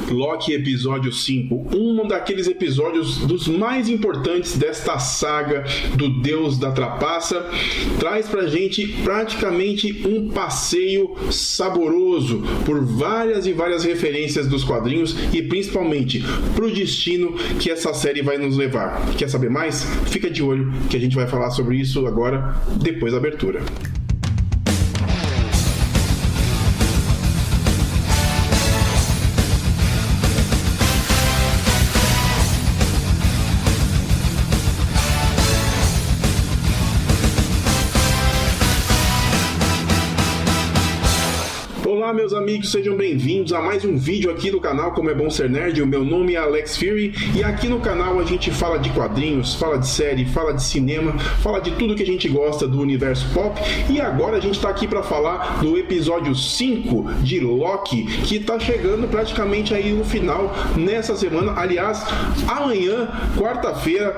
Loki episódio 5, um daqueles episódios dos mais importantes desta saga do Deus da Trapaça, traz pra gente praticamente um passeio saboroso por várias e várias referências dos quadrinhos e principalmente pro destino que essa série vai nos levar. Quer saber mais? Fica de olho que a gente vai falar sobre isso agora, depois da abertura. Olá meus amigos, sejam bem-vindos a mais um vídeo aqui do canal Como é Bom Ser Nerd. O meu nome é Alex Fury e aqui no canal a gente fala de quadrinhos, fala de série, fala de cinema, fala de tudo que a gente gosta do universo pop. E agora a gente tá aqui para falar do episódio 5 de Loki, que tá chegando praticamente aí no final nessa semana. Aliás, amanhã, quarta-feira,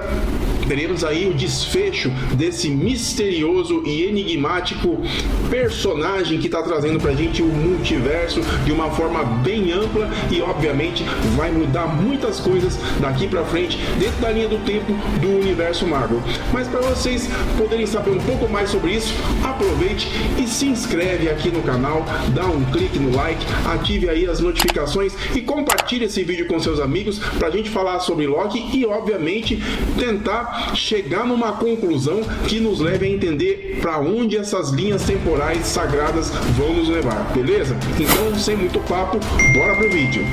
teremos aí o desfecho desse misterioso e enigmático personagem que está trazendo pra gente o multiverso de uma forma bem ampla e obviamente vai mudar muitas coisas daqui pra frente dentro da linha do tempo do universo Marvel. Mas para vocês poderem saber um pouco mais sobre isso, aproveite e se inscreve aqui no canal, dá um clique no like, ative aí as notificações e compartilhe esse vídeo com seus amigos pra gente falar sobre Loki e obviamente tentar chegar numa conclusão que nos leve a entender para onde essas linhas temporais sagradas vão nos levar, beleza? Então, sem muito papo, bora pro vídeo.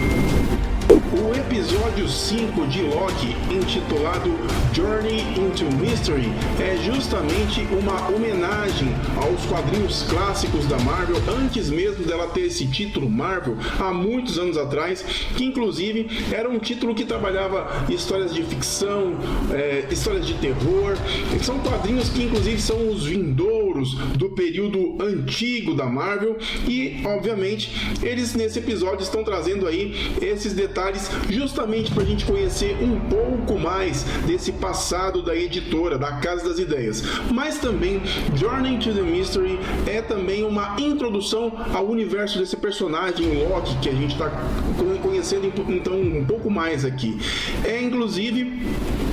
O episódio 5 de Loki, intitulado Journey into Mystery, é justamente uma homenagem aos quadrinhos clássicos da Marvel, antes mesmo dela ter esse título Marvel, há muitos anos atrás, que inclusive era um título que trabalhava histórias de ficção, histórias de terror. São quadrinhos que inclusive são os vindouros do período antigo da Marvel e, obviamente, eles nesse episódio estão trazendo aí esses detalhes justamente para a gente conhecer um pouco mais desse passado da editora, da Casa das Ideias. Mas também Journey to the Mystery é também uma introdução ao universo desse personagem Loki que a gente está conhecendo então um pouco mais aqui. É inclusive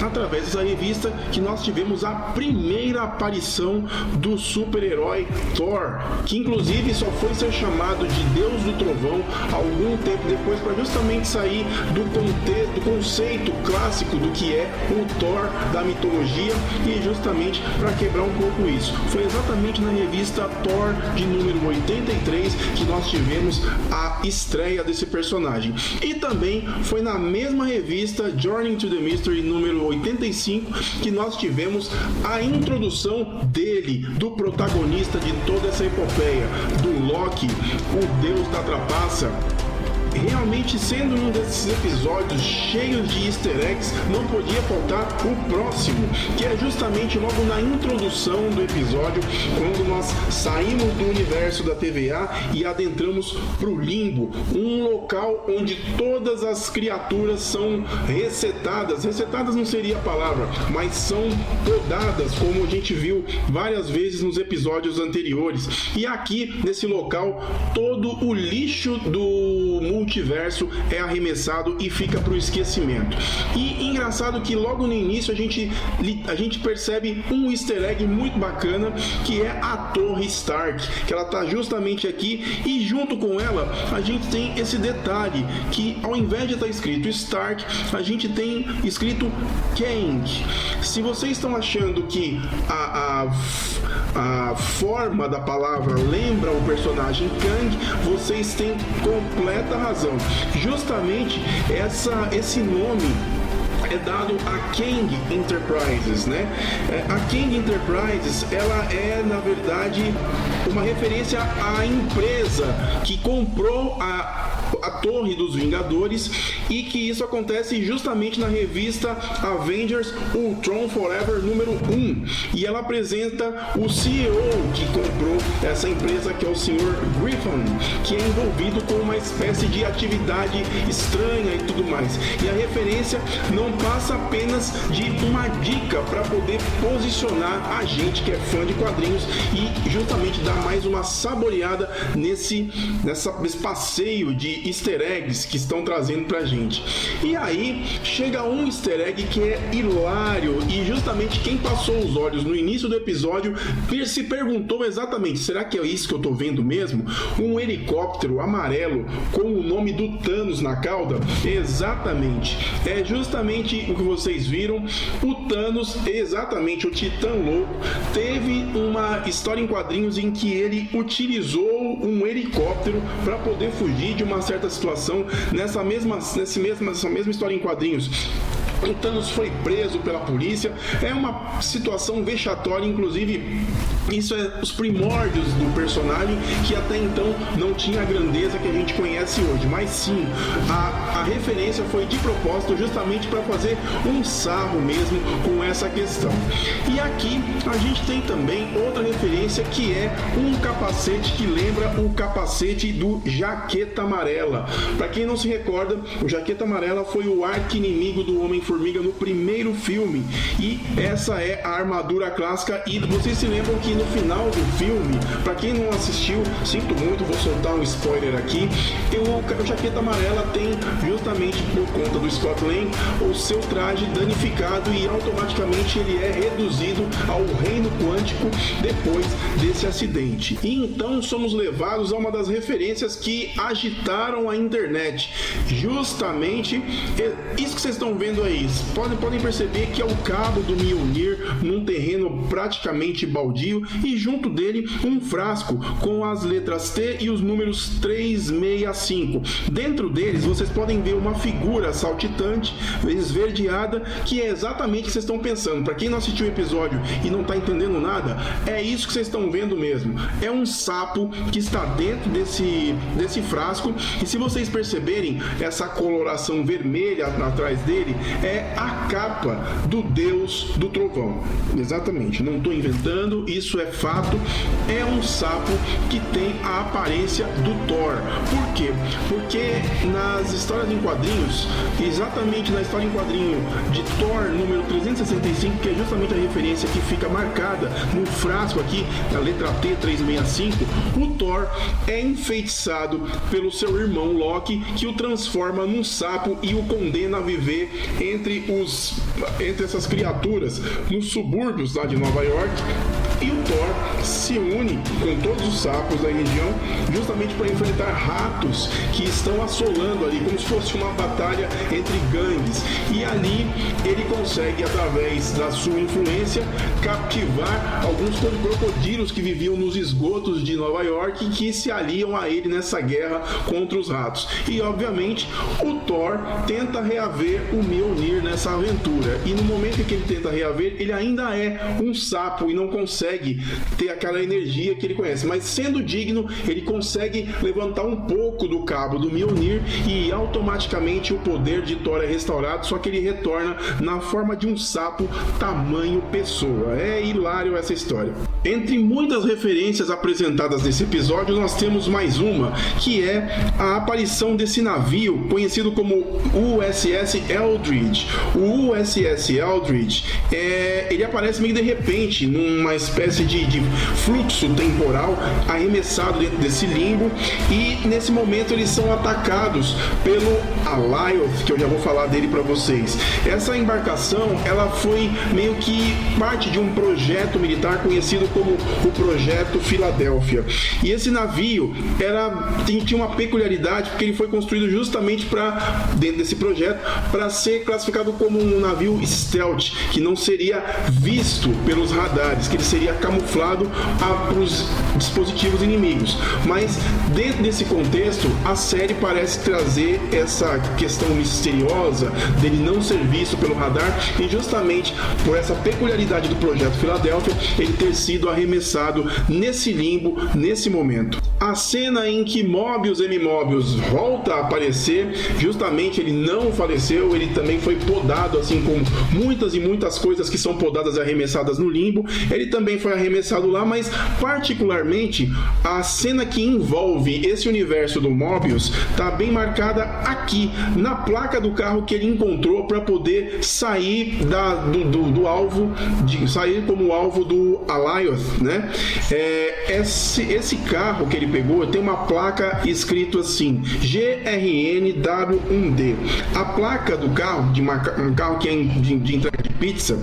através dessa revista que nós tivemos a primeira aparição do super-herói Thor, que inclusive só foi ser chamado de Deus do Trovão algum tempo depois para justamente sair do contexto, do conceito clássico do que é o Thor da mitologia e justamente para quebrar um pouco isso. Foi exatamente na revista Thor de número 83 que nós tivemos a estreia desse personagem. E também foi na mesma revista Journey to the Mystery número 85 que nós tivemos a introdução dele, do protagonista de toda essa epopeia, do Loki, o Deus da Trapaça. Realmente, sendo um desses episódios cheios de easter eggs, não podia faltar o próximo, que é justamente logo na introdução do episódio, quando nós saímos do universo da TVA e adentramos pro Limbo, um local onde todas as criaturas são resetadas. Resetadas não seria a palavra, mas são podadas, como a gente viu várias vezes nos episódios anteriores. E aqui, nesse local, todo o lixo do multiverso é arremessado e fica para o esquecimento. E engraçado que logo no início a gente percebe um easter egg muito bacana, que é a Torre Stark, que ela tá justamente aqui e junto com ela a gente tem esse detalhe que ao invés de estar escrito Stark, a gente tem escrito Kang. Se vocês estão achando que a forma da palavra lembra o personagem Kang, vocês têm completa razão. Justamente esse nome é dado a Kang Enterprises, né? A Kang Enterprises, ela é, na verdade, uma referência à empresa que comprou a Torre dos Vingadores e que isso acontece justamente na revista Avengers Ultron Forever número 1. E ela apresenta o CEO que comprou essa empresa, que é o Sr. Griffin, que é envolvido com uma espécie de atividade estranha e tudo mais. E a referência não passa apenas de uma dica para poder posicionar a gente que é fã de quadrinhos e justamente dar mais uma saboreada nesse passeio de easter easter eggs que estão trazendo pra gente. E aí chega um easter egg que é hilário, e justamente quem passou os olhos no início do episódio se perguntou exatamente: será que é isso que eu tô vendo mesmo? Um helicóptero amarelo com o nome do Thanos na cauda? Exatamente, é justamente o que vocês viram. O Thanos, exatamente, o Titã Louco, teve uma história em quadrinhos em que ele utilizou um helicóptero para poder fugir de uma certa situação. Nessa mesma história em quadrinhos, o Thanos foi preso pela polícia. É uma situação vexatória, inclusive isso é os primórdios do personagem, que até então não tinha a grandeza que a gente conhece hoje, mas sim, a referência foi de propósito, justamente para fazer um sarro mesmo com essa questão. E aqui a gente tem também outra referência, que é um capacete que lembra o capacete do Jaqueta Amarela. Para quem não se recorda, o Jaqueta Amarela foi o arqui-inimigo do Homem-Formiga no primeiro filme, e essa é a armadura clássica. E vocês se lembram que no final do filme, para quem não assistiu, sinto muito, vou soltar um spoiler aqui, o Jaqueta Amarela tem, justamente por conta do Scott Lang, o seu traje danificado, e automaticamente ele é reduzido ao reino quântico depois desse acidente. E então somos levados a uma das referências que agitaram a internet, justamente isso que vocês estão vendo aí. Podem perceber que é o cabo do Mjolnir num terreno praticamente baldio, e junto dele um frasco com as letras T e os números 365. Dentro deles vocês podem ver uma figura saltitante, esverdeada, que é exatamente o que vocês estão pensando. Para quem não assistiu o episódio e não está entendendo nada, é isso que vocês estão vendo mesmo. É um sapo que está dentro desse frasco, e se vocês perceberem essa coloração vermelha atrás dele, é a capa do Deus do Trovão. Exatamente, não estou inventando, isso é fato. É um sapo que tem a aparência do Thor. Por quê? Porque nas histórias em quadrinhos, exatamente na história em quadrinho de Thor número 365, que é justamente a referência que fica marcada no frasco aqui, na letra T 365, o Thor é enfeitiçado pelo seu irmão Loki, que o transforma num sapo e o condena a viver entre essas criaturas nos subúrbios lá de Nova York. E o Thor se une com todos os sapos da região, justamente para enfrentar ratos que estão assolando ali, como se fosse uma batalha entre gangues. E ali ele consegue, através da sua influência, captivar alguns crocodilos que viviam nos esgotos de Nova York e que se aliam a ele nessa guerra contra os ratos. E obviamente o Thor tenta reaver o Mjolnir nessa aventura, e no momento em que ele tenta reaver, ele ainda é um sapo e não consegue ter aquela energia que ele conhece, mas sendo digno, ele consegue levantar um pouco do cabo do Mjolnir, e automaticamente o poder de Thor é restaurado, só que ele retorna na forma de um sapo tamanho pessoa. É hilário essa história. Entre muitas referências apresentadas nesse episódio, nós temos mais uma, que é a aparição desse navio conhecido como USS Eldridge. O USS Eldridge, ele aparece meio de repente, numa espécie de fluxo temporal, arremessado dentro desse limbo, e nesse momento eles são atacados pelo Alioth, que eu já vou falar dele para vocês. Essa embarcação, ela foi meio que parte de um projeto militar conhecido como o Projeto Filadélfia. E esse navio tinha uma peculiaridade, porque ele foi construído justamente dentro desse projeto, para ser classificado como um navio stealth, que não seria visto pelos radares, que ele seria camuflado para os dispositivos inimigos. Mas dentro desse contexto, a série parece trazer essa questão misteriosa dele não ser visto pelo radar, e justamente por essa peculiaridade do Projeto Filadélfia, ele ter sido arremessado nesse limbo, nesse momento. A cena em que Mobius M. Mobius volta a aparecer, justamente ele não faleceu, ele também foi podado, assim como muitas e muitas coisas que são podadas e arremessadas no limbo. Ele também também foi arremessado lá, mas particularmente a cena que envolve esse universo do Mobius tá bem marcada aqui, na placa do carro que ele encontrou para poder sair do alvo, sair como alvo do Alioth, né? Esse carro que ele pegou tem uma placa escrito assim, GRNW1D. A placa do carro, um carro que é de entrega de pizza,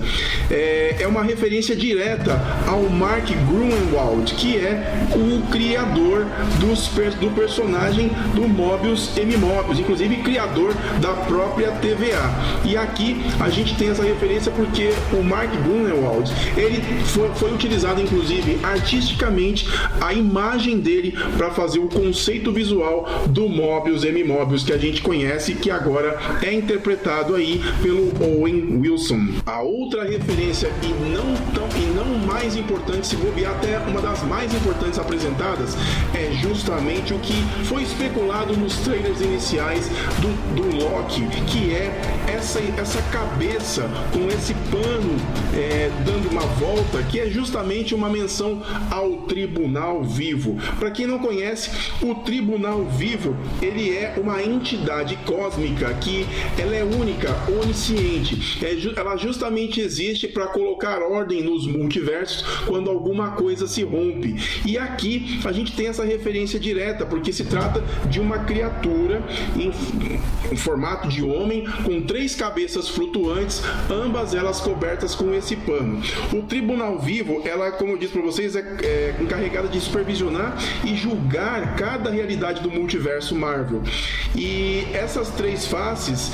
é uma referência direta ao Mark Gruenwald, que é o criador do personagem do Mobius M-Mobius, inclusive criador da própria TVA. E aqui a gente tem essa referência porque o Mark Gruenwald, ele foi utilizado inclusive artisticamente a imagem dele para fazer o conceito visual do Mobius M-Mobius que a gente conhece, que agora é interpretado aí pelo Owen Wilson. A outra referência e não mais importante, se bobear até uma das mais importantes apresentadas, é justamente o que foi especulado nos trailers iniciais do Loki, que é essa cabeça com esse pano dando uma volta, que é justamente uma menção ao Tribunal Vivo. Para quem não conhece, o Tribunal Vivo, ele é uma entidade cósmica que ela é única, onisciente. Ela justamente existe para colocar ordem nos multiversos quando alguma coisa se rompe. E aqui a gente tem essa referência direta, porque se trata de uma criatura em formato de homem, com 3 cabeças flutuantes, ambas elas cobertas com esse pano. O Tribunal Vivo, ela, como eu disse para vocês, é encarregada de supervisionar e julgar cada realidade do multiverso Marvel. E essas 3 faces,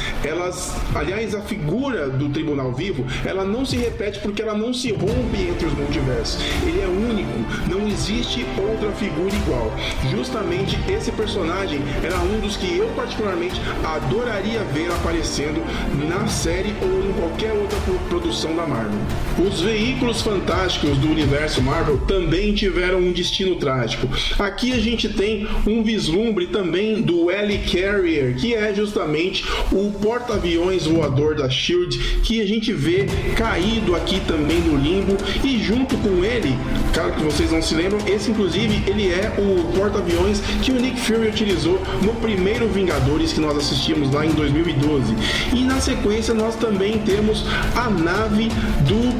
aliás, a figura do Tribunal Vivo, ela não se repete porque ela não se rompe entre os multiversos. Ele é único, não existe outra figura igual. Justamente esse personagem era um dos que eu particularmente adoraria ver aparecendo na série ou em qualquer outra produção da Marvel. Os veículos fantásticos do universo Marvel também tiveram um destino trágico. Aqui a gente tem um vislumbre também do Helicarrier, que é justamente o porta-aviões voador da SHIELD, que a gente vê caído aqui também no limbo, e junto com ele, claro que vocês não se lembram, esse inclusive ele é o porta-aviões que o Nick Fury utilizou no primeiro Vingadores que nós assistimos lá em 2012. E na sequência nós também temos a nave do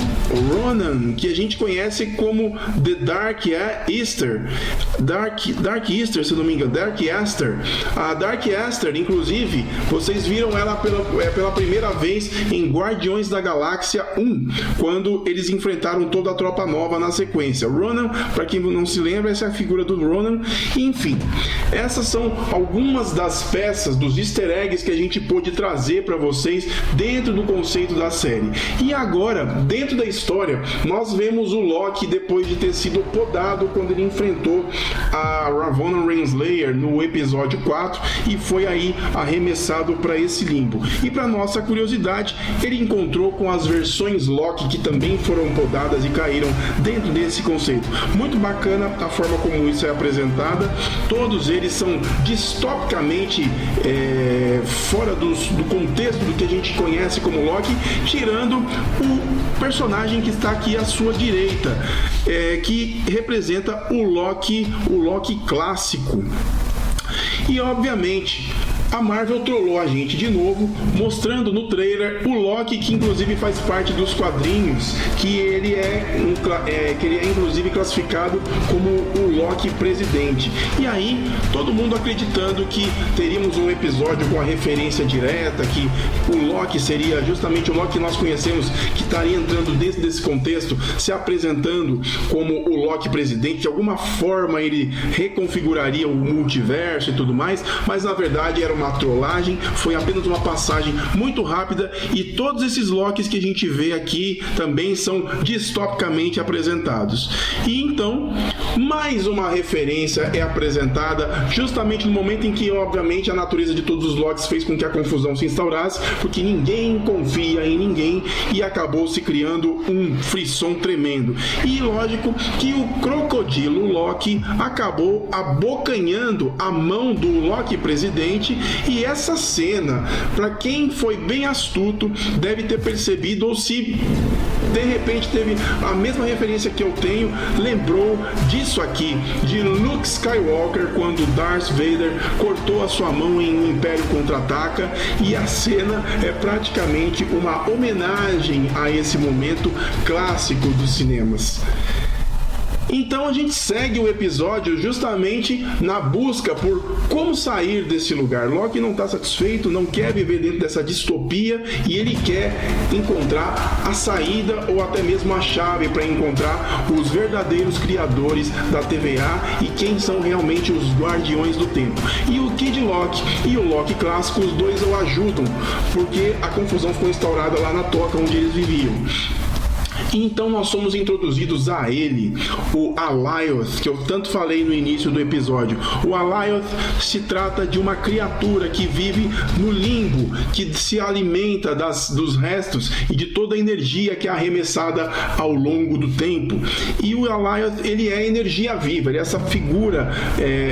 Ronan, que a gente conhece como The Dark Easter, se não me engano, Dark Aster. A Dark Aster, inclusive, vocês viram ela pela primeira vez em Guardiões da Galáxia 1, quando eles enfrentaram toda a tropa nova na sequência. Ronan, para quem não se lembra, essa é a figura do Ronan. Enfim, essas são algumas das peças, dos easter eggs que a gente pôde trazer para vocês dentro do conceito da série. E agora, dentro da história, nós vemos o Loki depois de ter sido podado quando ele enfrentou a Ravonna Renslayer no episódio 4 e foi aí arremessado para esse limbo. E para nossa curiosidade, ele encontrou com as versões Loki que também foram podadas e caíram dentro desse conceito. Muito bacana a forma como isso é apresentada. Todos eles são distopicamente fora do contexto do que a gente conhece como Loki, tirando o personagem que está aqui à sua direita, que representa o Loki clássico. E obviamente a Marvel trollou a gente de novo, mostrando no trailer o Loki, que inclusive faz parte dos quadrinhos, que ele é inclusive classificado como o Loki presidente. E aí, todo mundo acreditando que teríamos um episódio com a referência direta, que o Loki seria justamente o Loki que nós conhecemos, que estaria entrando dentro desse contexto, se apresentando como o Loki presidente. De alguma forma ele reconfiguraria o multiverso e tudo mais, mas na verdade era uma trollagem, foi apenas uma passagem muito rápida, e todos esses Lokis que a gente vê aqui também são distopicamente apresentados. E então, mais uma referência é apresentada justamente no momento em que, obviamente, a natureza de todos os Lokis fez com que a confusão se instaurasse, porque ninguém confia em ninguém e acabou se criando um frisson tremendo. E lógico que o crocodilo Loki acabou abocanhando a mão do Loki presidente. E essa cena, para quem foi bem astuto, deve ter percebido, ou se de repente teve a mesma referência que eu tenho, lembrou disso aqui, de Luke Skywalker, quando Darth Vader cortou a sua mão em O Império Contra-Ataca, e a cena é praticamente uma homenagem a esse momento clássico dos cinemas. Então a gente segue o episódio justamente na busca por como sair desse lugar. Loki não está satisfeito, não quer viver dentro dessa distopia, e ele quer encontrar a saída ou até mesmo a chave para encontrar os verdadeiros criadores da TVA e quem são realmente os guardiões do tempo. E o Kid Loki e o Loki clássico, os dois o ajudam, porque a confusão ficou instaurada lá na toca onde eles viviam. Então nós somos introduzidos a ele, o Alioth, que eu tanto falei no início do episódio. O Alioth se trata de uma criatura que vive no limbo, que se alimenta dos restos e de toda a energia que é arremessada ao longo do tempo. E o Alioth, ele é energia viva, ele é essa figura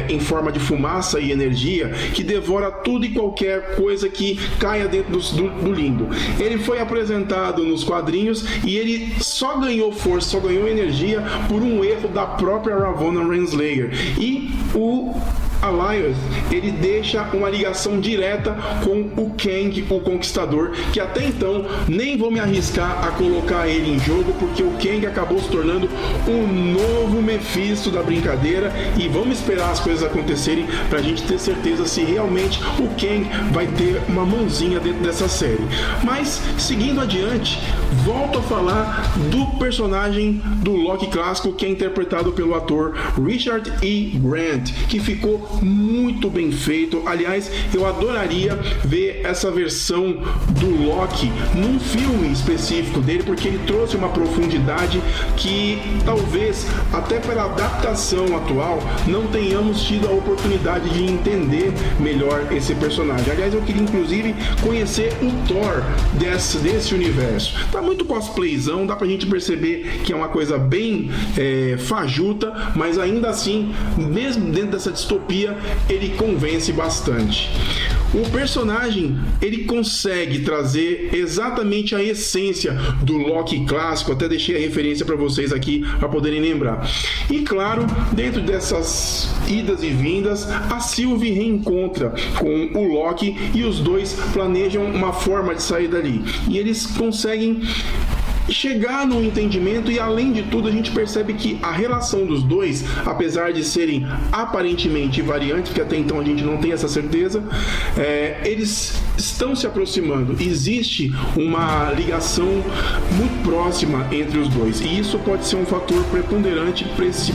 em forma de fumaça e energia que devora tudo e qualquer coisa que caia dentro do limbo. Ele foi apresentado nos quadrinhos e ele só ganhou força, só ganhou energia por um erro da própria Ravonna Renslayer. E o Alioth, ele deixa uma ligação direta com o Kang, o Conquistador, que até então nem vou me arriscar a colocar ele em jogo, porque o Kang acabou se tornando o novo Mephisto da brincadeira, e vamos esperar as coisas acontecerem pra gente ter certeza se realmente o Kang vai ter uma mãozinha dentro dessa série. Mas, seguindo adiante, volto a falar do personagem do Loki clássico, que é interpretado pelo ator Richard E. Grant, que ficou muito bem feito. Aliás, eu adoraria ver essa versão do Loki num filme específico dele, porque ele trouxe uma profundidade que talvez até pela adaptação atual não tenhamos tido a oportunidade de entender melhor esse personagem. Aliás, eu queria inclusive conhecer o Thor desse universo. Tá muito cosplayzão, dá pra gente perceber que é uma coisa bem fajuta, mas ainda assim, mesmo dentro dessa distopia, ele convence bastante. O personagem, ele consegue trazer exatamente a essência do Loki clássico, até deixei a referência para vocês aqui para poderem lembrar. E claro, dentro dessas idas e vindas, a Sylvie reencontra com o Loki e os dois planejam uma forma de sair dali. E eles conseguem chegar num entendimento, e além de tudo a gente percebe que a relação dos dois, apesar de serem aparentemente variantes, porque até então a gente não tem essa certeza, eles estão se aproximando. Existe uma ligação muito próxima entre os dois, e isso pode ser um fator preponderante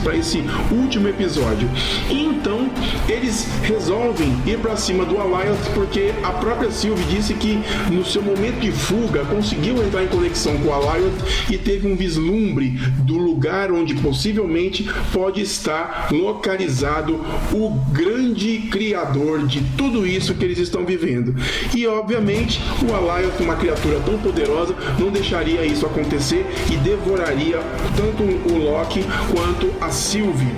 para esse último episódio. E então eles resolvem ir para cima do Alioth, porque a própria Sylvie disse que no seu momento de fuga conseguiu entrar em conexão com o Alioth e teve um vislumbre do lugar onde possivelmente pode estar localizado o grande criador de tudo isso que eles estão vivendo. E obviamente o Alioth, uma criatura tão poderosa, não deixaria isso acontecer e devoraria tanto o Loki quanto a Sylvie.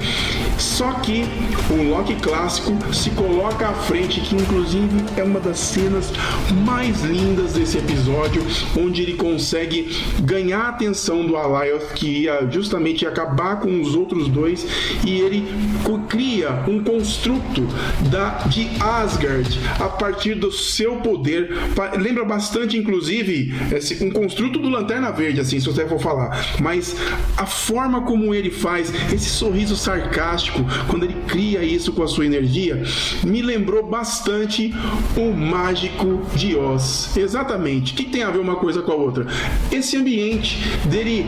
Só que o Loki clássico se coloca à frente, que inclusive é uma das cenas mais lindas desse episódio, onde ele consegue ganhar a atenção do Alioth, que ia justamente acabar com os outros dois, e ele cria um construto de Asgard a partir do seu poder. Lembra bastante, inclusive, um construto do Lanterna Verde, assim, se você for falar, mas a forma como ele faz esse sorriso sarcástico quando ele cria isso com a sua energia me lembrou bastante o Mágico de Oz. Exatamente. O que tem a ver uma coisa com a outra? Esse ambiente dele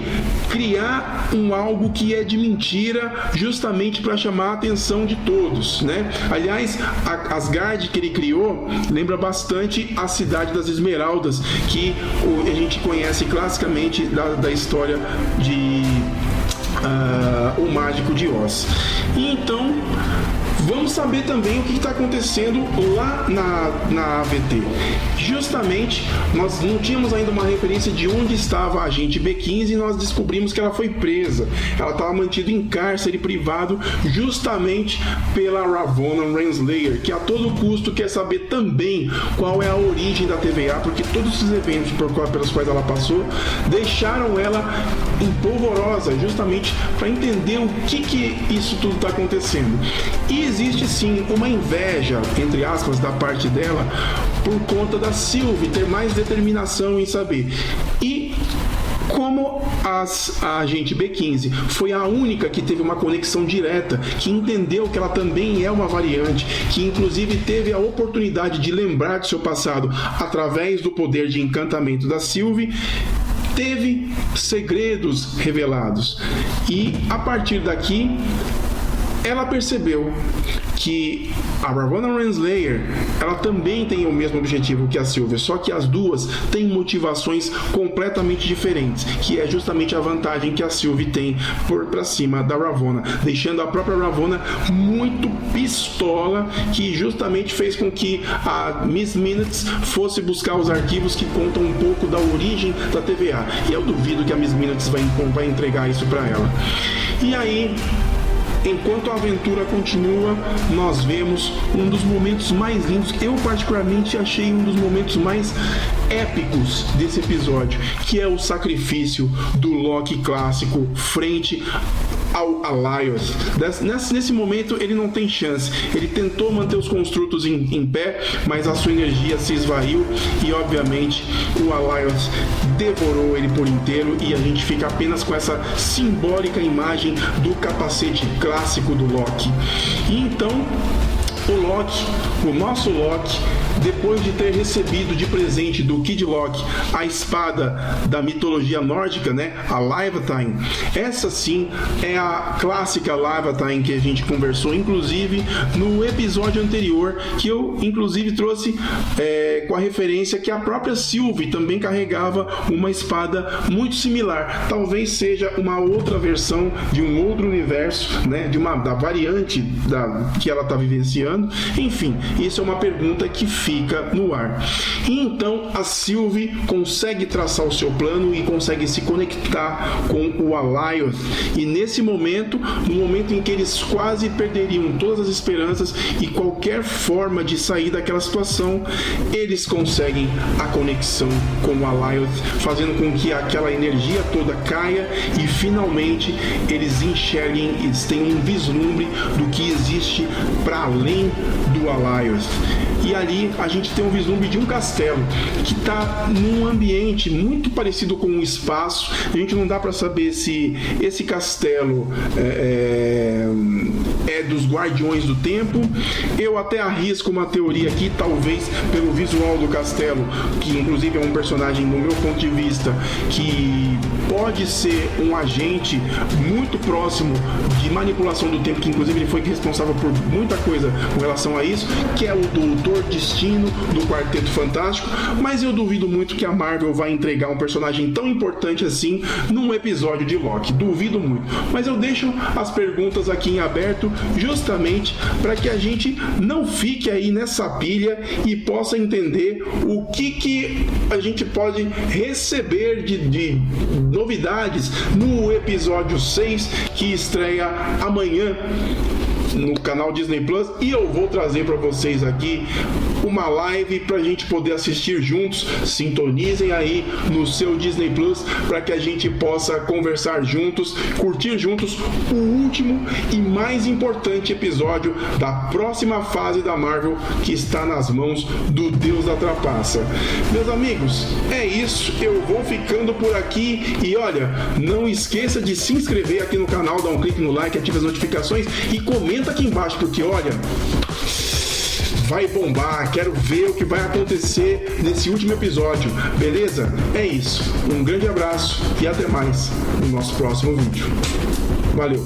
criar algo que é de mentira, justamente para chamar a atenção de todos, né? Aliás, a Asgard que ele criou lembra bastante a Cidade das Esmeraldas, que a gente conhece classicamente da história de O Mágico de Oz. E então Vamos saber também o que está acontecendo lá na AVT. Justamente, nós não tínhamos ainda uma referência de onde estava a agente B15 e nós descobrimos que ela foi presa. Ela estava mantida em cárcere privado justamente pela Ravonna Renslayer, que a todo custo quer saber também qual é a origem da TVA, porque todos esses eventos pelos quais ela passou deixaram ela empolvorosa, justamente para entender o que isso tudo está acontecendo. E existe sim uma inveja, entre aspas, da parte dela por conta da Sylvie ter mais determinação em saber. E como a agente B15 foi a única que teve uma conexão direta, que entendeu que ela também é uma variante, que inclusive teve a oportunidade de lembrar do seu passado através do poder de encantamento da Sylvie, teve segredos revelados. E a partir daqui, ela percebeu que a Ravonna Renslayer, ela também tem o mesmo objetivo que a Sylvie, só que as duas têm motivações completamente diferentes, que é justamente a vantagem que a Sylvie tem para cima da Ravonna, deixando a própria Ravonna muito pistola, que justamente fez com que a Miss Minutes fosse buscar os arquivos que contam um pouco da origem da TVA. E eu duvido que a Miss Minutes vai entregar isso para ela. E aí, enquanto a aventura continua, nós vemos um dos momentos mais lindos, eu particularmente achei um dos momentos mais épicos desse episódio, que é o sacrifício do Loki clássico frente ao Alioth. Nesse momento ele não tem chance, ele tentou manter os construtos em pé, mas a sua energia se esvaiu e obviamente o Alioth devorou ele por inteiro, e a gente fica apenas com essa simbólica imagem do capacete clássico do Loki. E então o nosso Loki, depois de ter recebido de presente do Kid Loki a espada da mitologia nórdica, né, a Leviathan, essa sim é a clássica Leviathan que a gente conversou, inclusive no episódio anterior, que eu inclusive trouxe com a referência que a própria Sylvie também carregava uma espada muito similar. Talvez seja uma outra versão de um outro universo, né, da variante que ela está vivenciando. Enfim, isso é uma pergunta que fica no ar. E então a Sylvie consegue traçar o seu plano e consegue se conectar com o Alioth. E nesse momento, no momento em que eles quase perderiam todas as esperanças e qualquer forma de sair daquela situação, eles conseguem a conexão com o Alioth, fazendo com que aquela energia toda caia e finalmente eles enxerguem, eles têm um vislumbre do que existe para além do Alioth. E ali a gente tem um vislumbre de um castelo que está num ambiente muito parecido com um espaço. A gente não dá para saber se esse castelo é dos Guardiões do Tempo. Eu até arrisco uma teoria aqui, talvez pelo visual do castelo, que inclusive é um personagem, no meu ponto de vista, que pode ser um agente muito próximo de manipulação do tempo, que inclusive ele foi responsável por muita coisa com relação a isso, que é o Doutor Destino do Quarteto Fantástico. Mas eu duvido muito que a Marvel vai entregar um personagem tão importante assim num episódio de Loki, duvido muito. Mas eu deixo as perguntas aqui em aberto, justamente para que a gente não fique aí nessa pilha e possa entender o que a gente pode receber de novidades no episódio 6, que estreia amanhã no canal Disney Plus, e eu vou trazer para vocês aqui uma live para a gente poder assistir juntos. Sintonizem aí no seu Disney Plus para que a gente possa conversar juntos, curtir juntos o último e mais importante episódio da próxima fase da Marvel, que está nas mãos do Deus da Trapaça. Meus amigos, é isso, eu vou ficando por aqui e olha, não esqueça de se inscrever aqui no canal, dar um clique no like, ative as notificações e comenta aqui embaixo, porque olha, vai bombar, quero ver o que vai acontecer nesse último episódio, beleza? É isso, um grande abraço e até mais no nosso próximo vídeo. Valeu!